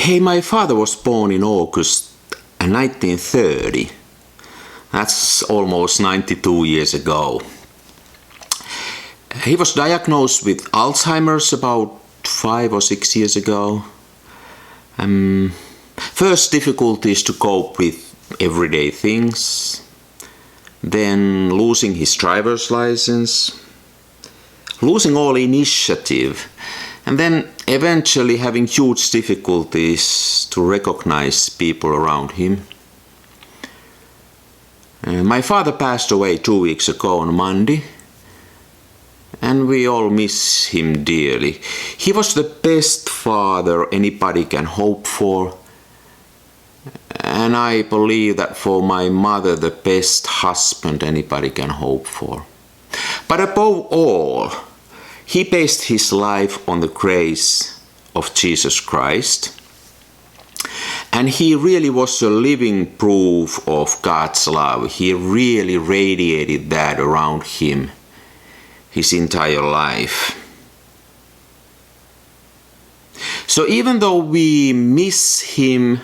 Hey, my father was born in August 1930. That's almost 92 years ago. He was diagnosed with Alzheimer's about 5 or 6 years ago. First, difficulties to cope with everyday things. Then losing his driver's license. Losing all initiative. And then eventually having huge difficulties to recognize people around him. My father passed away 2 weeks ago on Monday. And we all miss him dearly. He was the best father anybody can hope for. And I believe that for my mother, the best husband anybody can hope for. But above all, he based his life on the grace of Jesus Christ. And he really was a living proof of God's love. He really radiated that around him his entire life. So even though we miss him,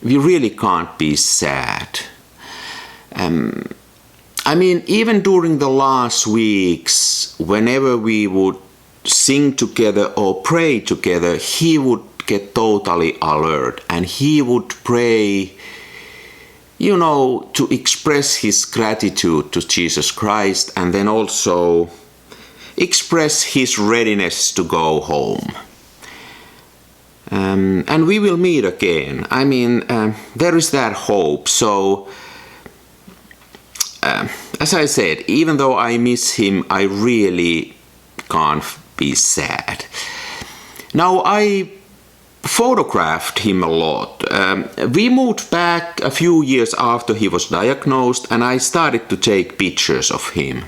we really can't be sad. Even during the last weeks, whenever we would sing together or pray together, he would get totally alert and he would pray, to express his gratitude to Jesus Christ and then also express his readiness to go home. And we will meet again. There is that hope. So, as I said, even though I miss him, I really can't be sad. Now, I photographed him a lot. We moved back a few years after he was diagnosed, and I started to take pictures of him.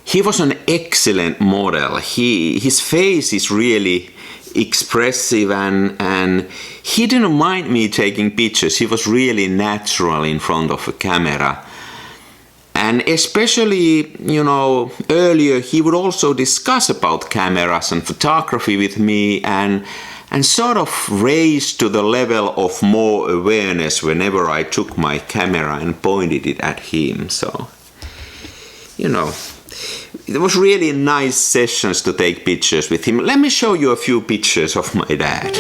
He was an excellent model. His face is really expressive and he didn't mind me taking pictures. He was really natural in front of a camera. And especially, earlier he would also discuss about cameras and photography with me and sort of raise to the level of more awareness whenever I took my camera and pointed it at him. So, it was really nice sessions to take pictures with him. Let me show you a few pictures of my dad.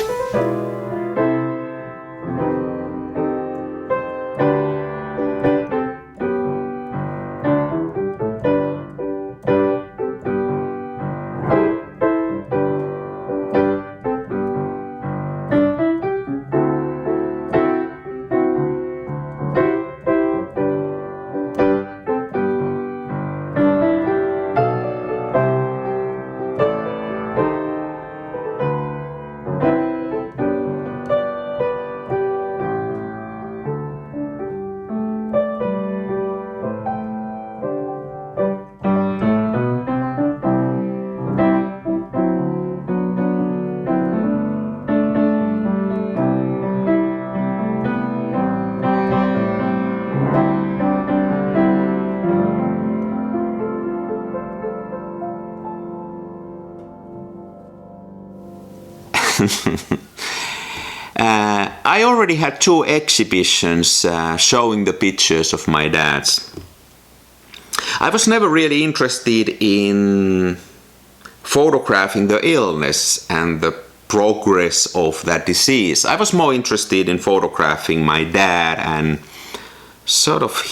I already had 2 exhibitions showing the pictures of my dad's. I was never really interested in photographing the illness and the progress of that disease. I was more interested in photographing my dad and sort of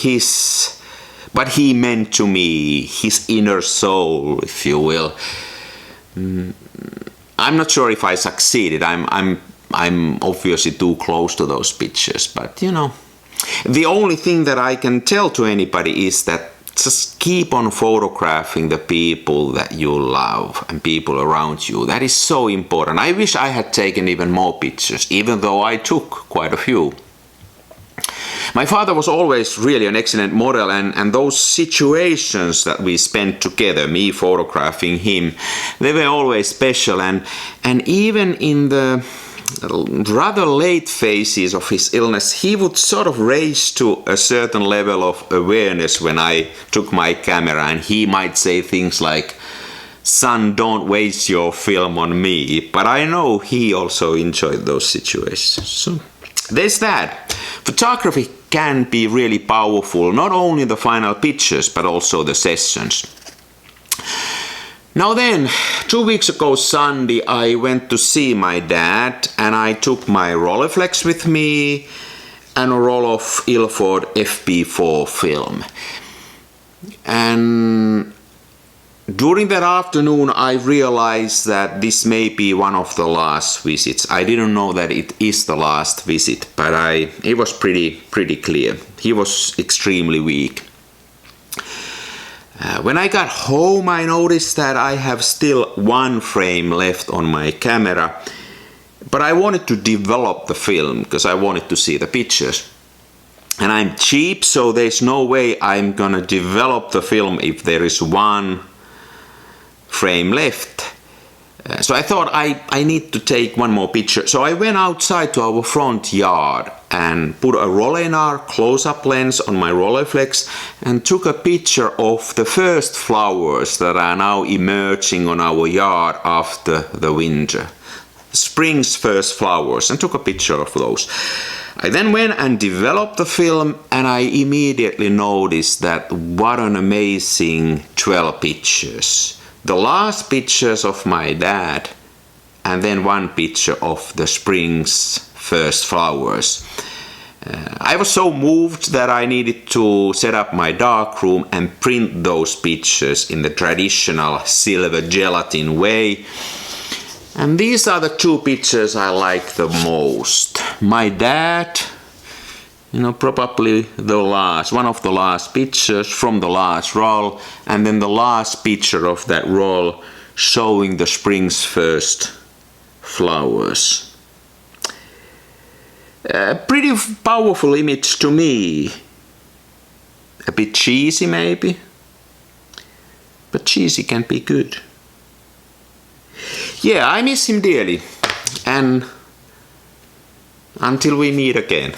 what he meant to me, his inner soul, if you will. I'm not sure if I succeeded. I'm obviously too close to those pictures, but the only thing that I can tell to anybody is that just keep on photographing the people that you love and people around you. That is so important. I wish I had taken even more pictures, even though I took quite a few. My father was always really an excellent model, and those situations that we spent together, me photographing him, they were always special. And even in the rather late phases of his illness, he would sort of raise to a certain level of awareness when I took my camera, and he might say things like, "Son, don't waste your film on me." But I know he also enjoyed those situations. So there's that. Photography can be really powerful, not only the final pictures, but also the sessions. Now then, 2 weeks ago Sunday, I went to see my dad, and I took my Rolleiflex with me and a roll of Ilford FP4 film. And during that afternoon, I realized that this may be one of the last visits. I didn't know that it is the last visit, but it was pretty clear. He was extremely weak. When I got home, I noticed that I have still one frame left on my camera, but I wanted to develop the film because I wanted to see the pictures. And I'm cheap, so there's no way I'm gonna develop the film if there is one frame left. So I thought I need to take one more picture. So I went outside to our front yard and put a Rolleinar close-up lens on my Rolleiflex and took a picture of the first flowers that are now emerging on our yard after the winter. Spring's first flowers, and took a picture of those. I then went and developed the film, and I immediately noticed that what an amazing 12 pictures. The last pictures of my dad, and then one picture of the spring's first flowers. I was so moved that I needed to set up my darkroom and print those pictures in the traditional silver gelatin way. And these are the two pictures I like the most. My dad, probably one of the last pictures from the last roll, and then the last picture of that roll showing the spring's first flowers. A pretty powerful image to me. A bit cheesy maybe, but cheesy can be good. Yeah, I miss him dearly, and until we meet again.